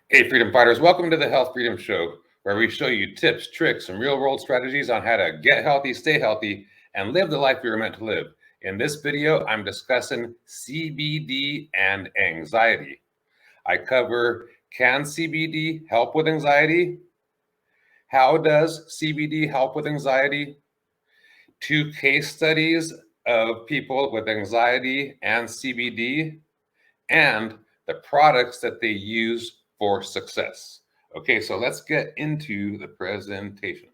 Hey, Freedom Fighters, welcome to the Health Freedom Show, where we show you tips, tricks, and real world strategies on how to get healthy, stay healthy, and live the life you're meant to live. In this video, I'm discussing CBD and anxiety. I cover, can CBD help with anxiety? How does CBD help with anxiety? 2 case studies of people with anxiety and CBD, and the products that they use for success. Okay, so let's get into the presentation.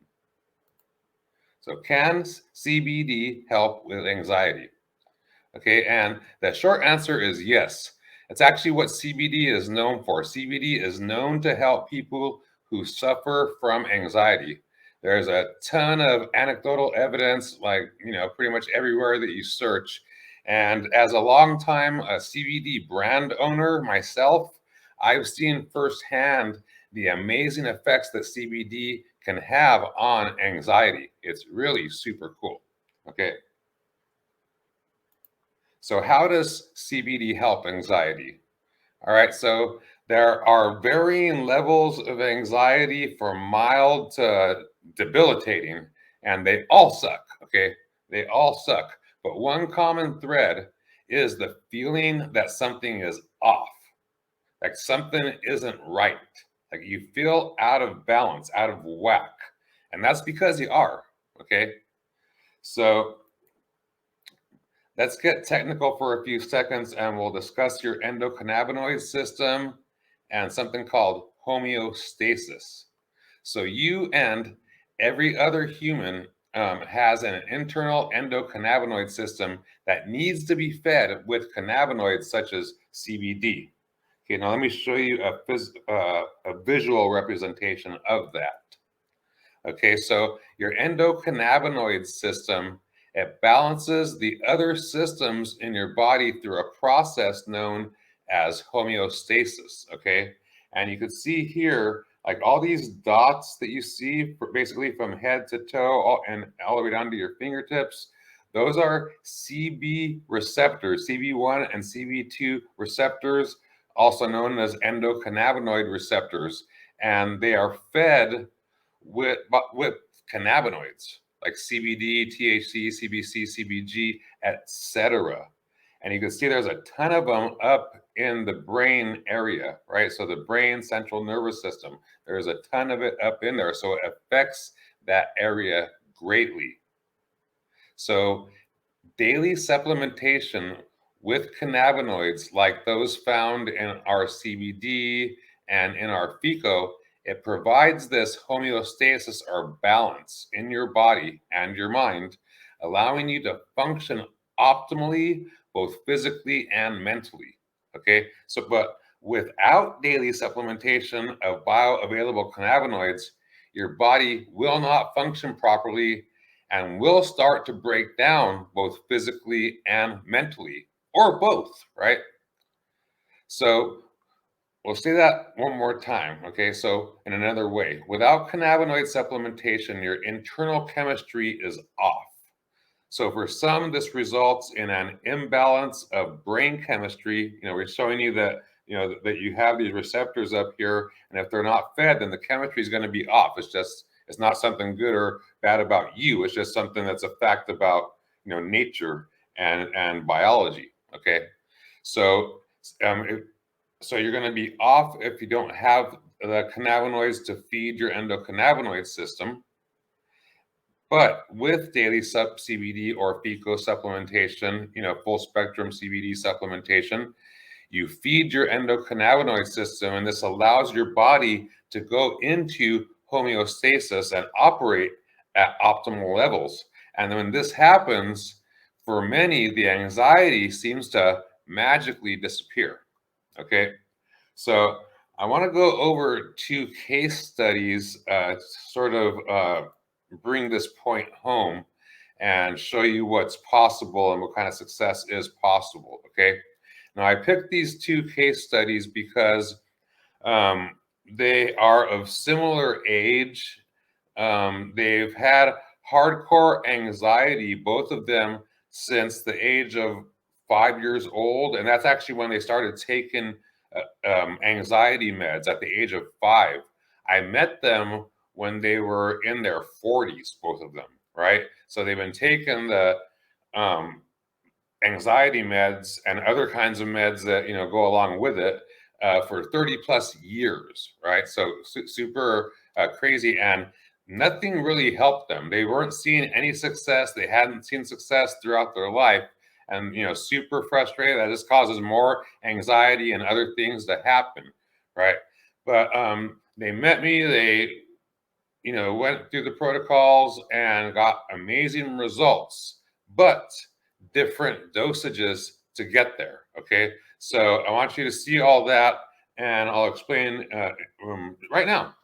So can CBD help with anxiety? Okay, and the short answer is yes. It's actually what CBD is known for. CBD is known to help people who suffer from anxiety. There's a ton of anecdotal evidence, like, pretty much everywhere that you search. And as a longtime CBD brand owner myself, I've seen firsthand the amazing effects that CBD can have on anxiety. It's really super cool. Okay. So how does CBD help anxiety? All right, so there are varying levels of anxiety from mild to debilitating, and they all suck, okay? They all suck. But one common thread is the feeling that something is off, like something isn't right, like you feel out of balance, out of whack. And that's because you are, okay? So let's get technical for a few seconds and we'll discuss your endocannabinoid system and something called homeostasis. So you and every other human has an internal endocannabinoid system that needs to be fed with cannabinoids such as CBD. Okay, now let me show you a visual representation of that. Okay, so your endocannabinoid system, it balances the other systems in your body through a process known as homeostasis. Okay, and you can see here, like all these dots that you see, basically from head to toe and all the way down to your fingertips, those are CB receptors, CB1 and CB2 receptors, also known as endocannabinoid receptors, and they are fed with cannabinoids like CBD, THC, CBC, CBG, etc. And you can see there's a ton of them up in the brain area, right? So the brain central nervous system, there's a ton of it up in there. So it affects that area greatly. So daily supplementation with cannabinoids like those found in our CBD and in our FICO, it provides this homeostasis or balance in your body and your mind, allowing you to function optimally, both physically and mentally. Okay, so but without daily supplementation of bioavailable cannabinoids, your body will not function properly and will start to break down both physically and mentally, or both, right? So we'll say that one more time, okay? So in another way, without cannabinoid supplementation, your internal chemistry is off. So for some, this results in an imbalance of brain chemistry. We're showing you that, that you have these receptors up here, and if they're not fed, then the chemistry is going to be off. It's not something good or bad about you. It's just something that's a fact about, nature and biology. Okay, so so you're going to be off if you don't have the cannabinoids to feed your endocannabinoid system. But with daily CBD or FICO supplementation, full spectrum CBD supplementation, you feed your endocannabinoid system, and this allows your body to go into homeostasis and operate at optimal levels. And when this happens, for many, the anxiety seems to magically disappear. Okay, so I want to go over 2 case studies, sort of bring this point home and show you what's possible and what kind of success is possible. Okay, now I picked these 2 case studies because they are of similar age. They've had hardcore anxiety, both of them, since the age of 5 years old, and that's actually when they started taking anxiety meds at the age of 5. I met them when they were in their 40s, both of them, right? So they've been taking the um, anxiety meds and other kinds of meds that go along with it for 30 plus years, right? So super crazy, and nothing really helped them. They weren't seeing any success. They hadn't seen success throughout their life, and super frustrated. That just causes more anxiety and other things to happen, right? But they met me. They went through the protocols and got amazing results, but different dosages to get there. Okay. So I want you to see all that, and I'll explain right now.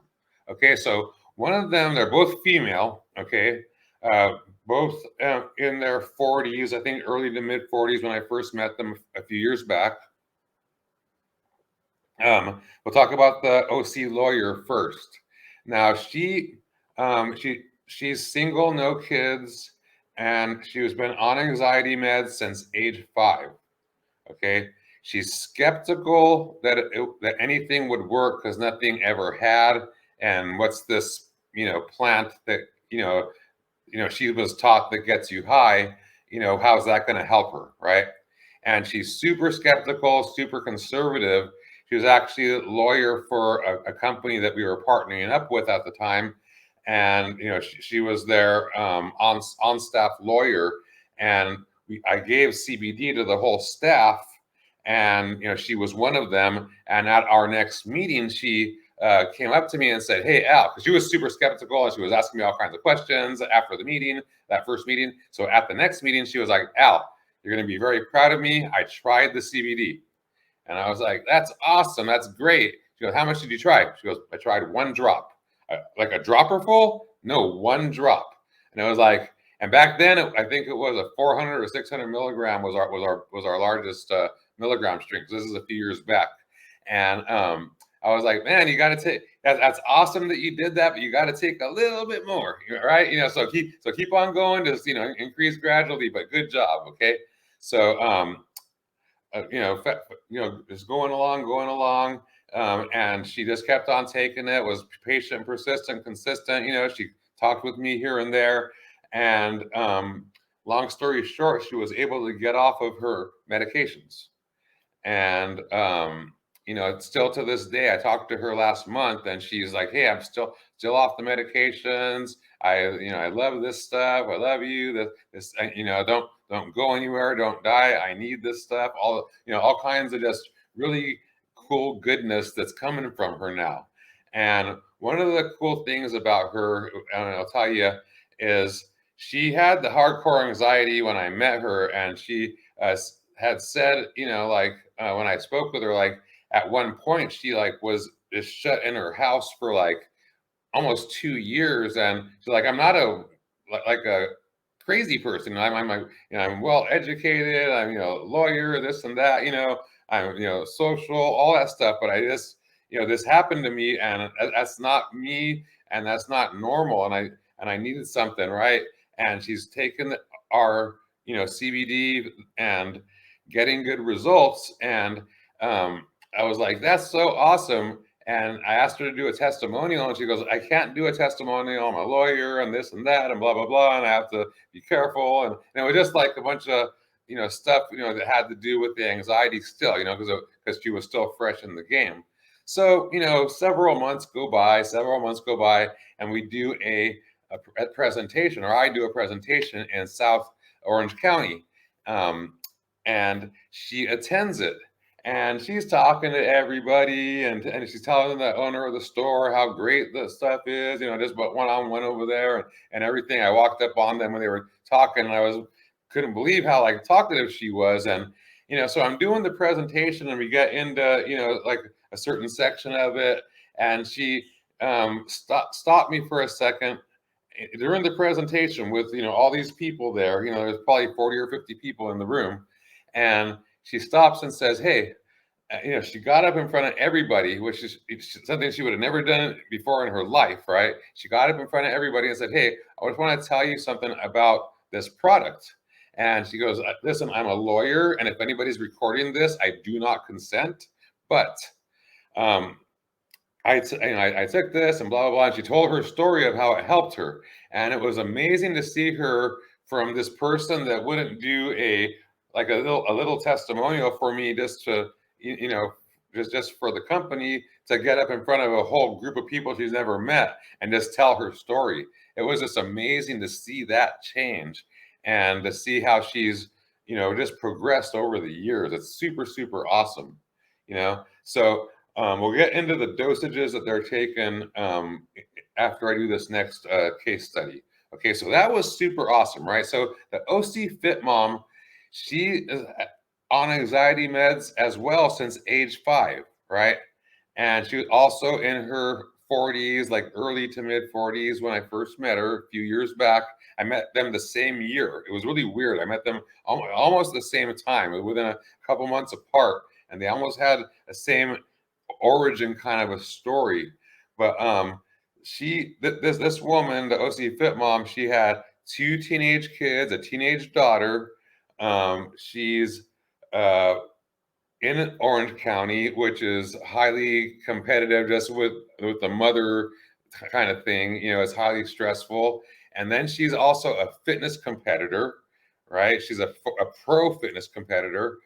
Okay. So one of them, they're both female. Okay. Both in their 40s, I think early to mid 40s when I first met them a few years back. We'll talk about the OC lawyer first. Now she's single, no kids, and she has been on anxiety meds since age 5. Okay, she's skeptical that anything would work because nothing ever had. And what's this plant that she was taught that gets you high? How's that going to help her, right? And she's super skeptical, super conservative. She was actually a lawyer for a company that we were partnering up with at the time, and she was their on staff lawyer, and I gave CBD to the whole staff, and she was one of them. And at our next meeting, she came up to me and said, "Hey, Al," because she was super skeptical and she was asking me all kinds of questions after the meeting, that first meeting. So at the next meeting, she was like, "Al, you're going to be very proud of me. I tried the CBD." And I was like, "That's awesome. That's great." She goes, "How much did you try?" She goes, "I tried one drop." Like a dropper full? No, one drop. And I was like, and back then, I think it was a 400 or 600 milligram was our largest milligram strength. This is a few years back. And I was like, "Man, you got to take that's awesome that you did that, but you got to take a little bit more, right?" So keep on going, just increase gradually, but good job, okay? So just going along, and she just kept on taking it. Was patient, persistent, consistent. She talked with me here and there, and long story short, she was able to get off of her medications. And still to this day, I talked to her last month, and she's like, "Hey, I'm still off the medications. I love this stuff. I love you. This don't go anywhere. Don't die. I need this stuff. All kinds of just really cool goodness that's coming from her now." And one of the cool things about her, and I'll tell you, is she had the hardcore anxiety when I met her, and she had said, like when I spoke with her, like at one point she like was just shut in her house for like almost 2 years, and she's like, "I'm not like a crazy person. I'm like, I'm well educated. I'm lawyer, this and that. I'm social, all that stuff. But I just this happened to me, and that's not me, and that's not normal. And I needed something, right?" And she's taken our CBD and getting good results, and I was like, "That's so awesome." And I asked her to do a testimonial, and she goes, "I can't do a testimonial. I'm a lawyer, and this and that, and blah blah blah, and I have to be careful." And it was just like a bunch of stuff that had to do with the anxiety still, because she was still fresh in the game. So several months go by, and we do a presentation, or I do a presentation in South Orange County, and she attends it. And she's talking to everybody, and she's telling the owner of the store how great the stuff is, just but one-on-one over there, and everything. I walked up on them when they were talking, and couldn't believe how like talkative she was. And so I'm doing the presentation, and we get into like a certain section of it, and she stopped me for a second during the presentation with all these people there. There's probably 40 or 50 people in the room, and she stops and says, "Hey," she got up in front of everybody, which is something she would have never done before in her life, right? She got up in front of everybody and said, "Hey, I just want to tell you something about this product." And she goes, "Listen, I'm a lawyer, and if anybody's recording this, I do not consent. But um, I took this and blah blah blah. And she told her story of how it helped her, and it was amazing to see her from this person that wouldn't do a little testimonial for me just to you know just for the company to get up in front of a whole group of people she's never met and just tell her story. It was just amazing to see that change and to see how she's just progressed over the years. It's super super awesome. So we'll get into the dosages that they're taking after I do this next case study. Okay, so that was super awesome, right? So the OC Fit Mom, she is on anxiety meds as well since age 5, right? And she was also in her 40s, like early to mid 40s when I first met her a few years back. I met them the same year. It was really weird. I met them almost the same time, within a couple months apart, and they almost had the same origin kind of a story. But this woman, the OC Fit Mom, she had 2 teenage kids, a teenage daughter. She's uh, in Orange County, which is highly competitive, just with the mother kind of thing. It's highly stressful. And then she's also a fitness competitor, right? She's a pro fitness competitor.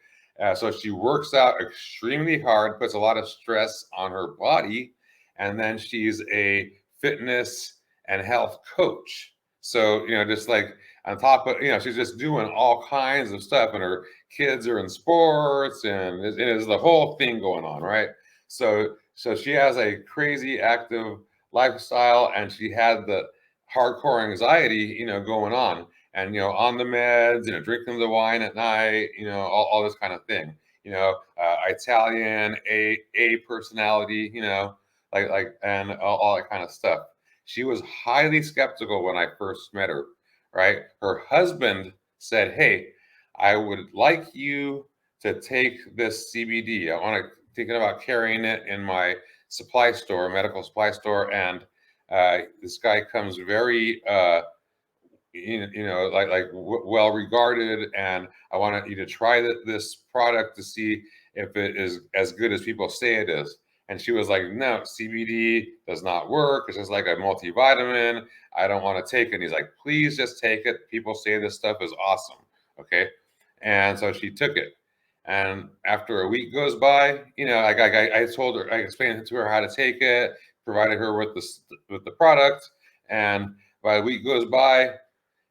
So she works out extremely hard, puts a lot of stress on her body, and then she's a fitness and health coach. So just like on top of she's just doing all kinds of stuff, and her kids are in sports, and it is the whole thing going on, right? So she has a crazy active lifestyle, and she had the hardcore anxiety, going on, and on the meds, drinking the wine at night, all this kind of thing, Italian a personality, and all that kind of stuff. She was highly skeptical when I first met her, right? Her husband said, "Hey, I would like you to take this CBD. I want to thinking about carrying it in my supply store, medical supply store." And this guy comes very, well regarded, and I want you to try this product to see if it is as good as people say it is. And she was like, "No, CBD does not work. It's just like a multivitamin. I don't want to take it." And he's like, "Please just take it. People say this stuff is awesome." Okay. And so she took it. And after a week goes by, I told her, I explained to her how to take it, provided her with the product. And by a week goes by,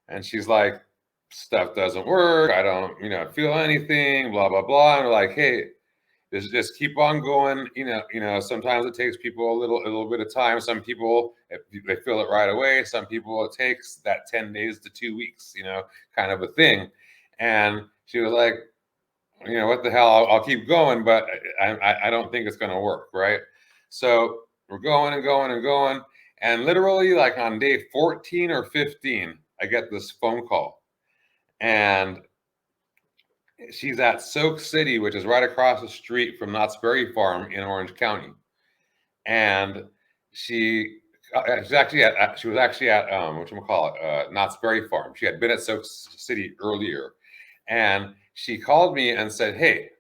and she's like, "Stuff doesn't work. I don't, feel anything, blah, blah, blah." And we're like, "Hey, just keep on going. Sometimes it takes people a little bit of time. Some people, if they feel it right away. Some people, it takes that 10 days to 2 weeks, kind of a thing." And she was like, "What the hell? I'll keep going, but I don't think it's going to work." Right. So we're going and going and going. And literally, like on day 14 or 15, I get this phone call. And she's at Soak City, which is right across the street from Knott's Berry Farm in Orange County. And she she was actually at Knott's Berry Farm. She had been at Soak City earlier, and she called me and said, "Hey,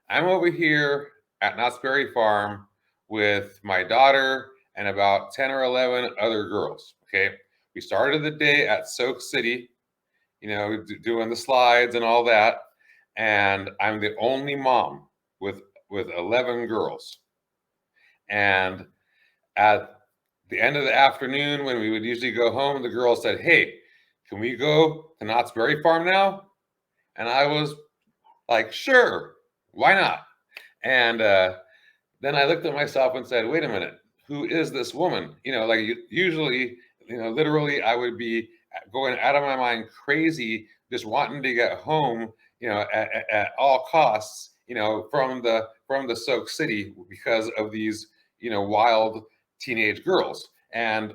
I'm over here at Knott's Berry Farm with my daughter and about 10 or 11 other girls." Okay. We started the day at Soak City, doing the slides and all that. And I'm the only mom with 11 girls. And at the end of the afternoon, when we would usually go home, the girls said, "Hey, can we go to Knott's Berry Farm now?" And I was like, "Sure, why not?" And then I looked at myself and said, "Wait a minute, who is this woman?" Usually, literally, I would be going out of my mind crazy, just wanting to get home, at all costs, from the Soak City because of these, wild teenage girls. And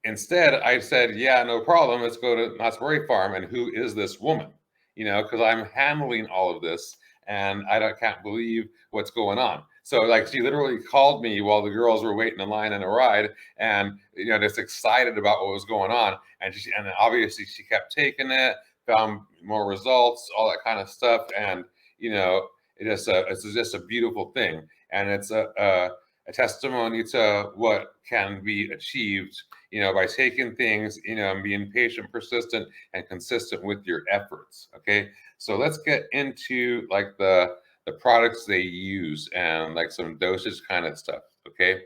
instead, I said, "Yeah, no problem. Let's go to Knott's Berry Farm. And who is this woman?" Because I'm handling all of this, and can't believe what's going on. So, like, she literally called me while the girls were waiting in line in a ride, and just excited about what was going on. And then obviously she kept taking it, found more results, all that kind of stuff, and you know, It's just a beautiful thing, and it's a testimony to what can be achieved, by taking things, and being patient, persistent, and consistent with your efforts. Okay, so let's get into like the products they use and like some dosage kind of stuff. Okay,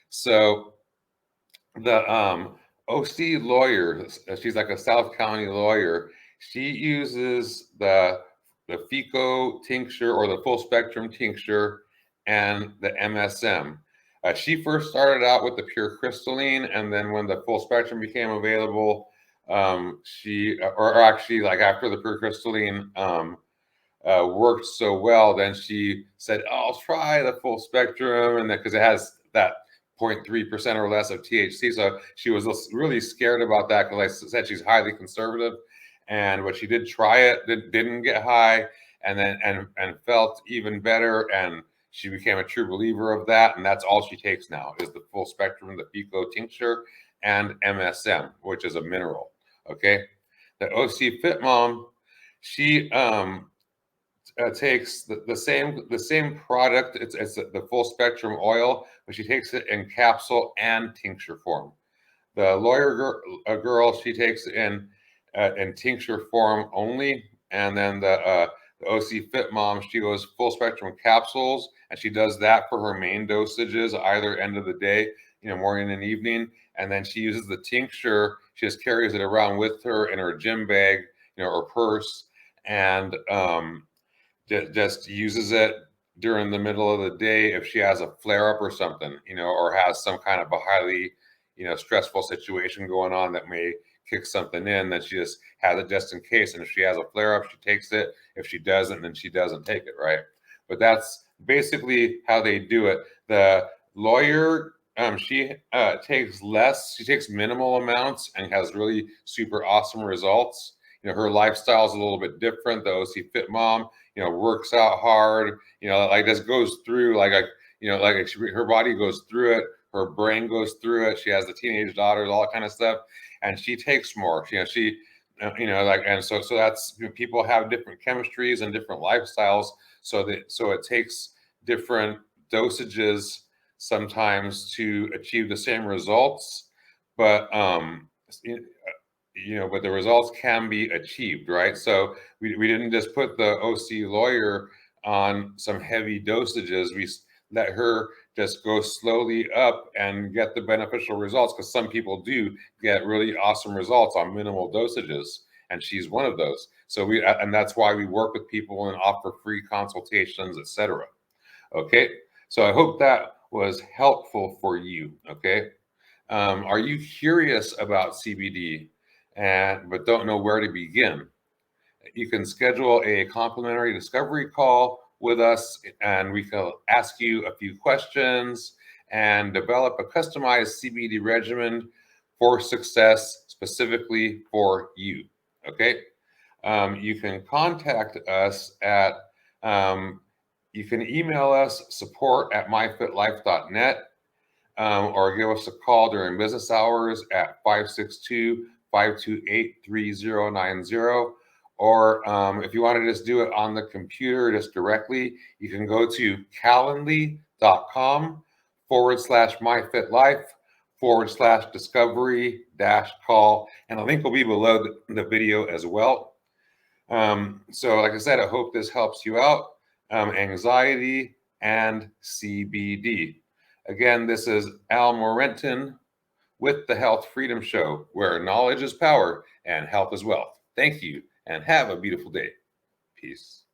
so the OC lawyer, she's like a South County lawyer. She uses the FICO tincture or the full spectrum tincture and the MSM. She first started out with the pure crystalline, and then when the full spectrum became available, or actually like after the pure crystalline worked so well, then she said, "Oh, I'll try the full spectrum," and because it has that 0.3% or less of THC. So she was really scared about that because I said she's highly conservative. But she did try it, didn't get high, and then and felt even better. And she became a true believer of that. And that's all she takes now is the full spectrum, the Pico tincture, and MSM, which is a mineral. Okay. The OC Fit Mom, she takes the same product. It's the full spectrum oil, but she takes it in capsule and tincture form. The lawyer girl, she takes it in tincture form only, and then the OC Fit Mom, she goes full spectrum capsules, and she does that for her main dosages, either end of the day, morning and evening. And then she uses the tincture. She just carries it around with her in her gym bag, or purse, and just uses it during the middle of the day if she has a flare up or something, or has some kind of a highly, stressful situation going on that may kick something in, that she just has it just in case. And if she has a flare up, she takes it. If she doesn't, then she doesn't take it, right? But that's basically how they do it. The lawyer, she takes less, she takes minimal amounts and has really super awesome results. Her lifestyle is a little bit different. The OC Fit Mom, works out hard, like just goes through her body goes through it, her brain goes through it. She has the teenage daughters, all that kind of stuff, and she takes more. And so that's, people have different chemistries and different lifestyles, so it takes different dosages sometimes to achieve the same results, but but the results can be achieved, right? So we didn't just put the OC lawyer on some heavy dosages. We let her just go slowly up and get the beneficial results, because some people do get really awesome results on minimal dosages, and she's one of those. So and that's why we work with people and offer free consultations, etc. Okay, so I hope that was helpful for you. Okay, are you curious about CBD but don't know where to begin? You can schedule a complimentary discovery call with us, and we can ask you a few questions and develop a customized CBD regimen for success specifically for you. Okay. You can contact us at, you can email us support@myfitlife.net, or give us a call during business hours at 562-528-3090. Or if you want to just do it on the computer just directly, you can go to calendly.com/myfitlife/discovery-call, and the link will be below the video as well. So like I said, I hope this helps you out. Anxiety and CBD. Again, this is Al Morenton with the Health Freedom Show, where knowledge is power and health is wealth. Thank you, and have a beautiful day. Peace.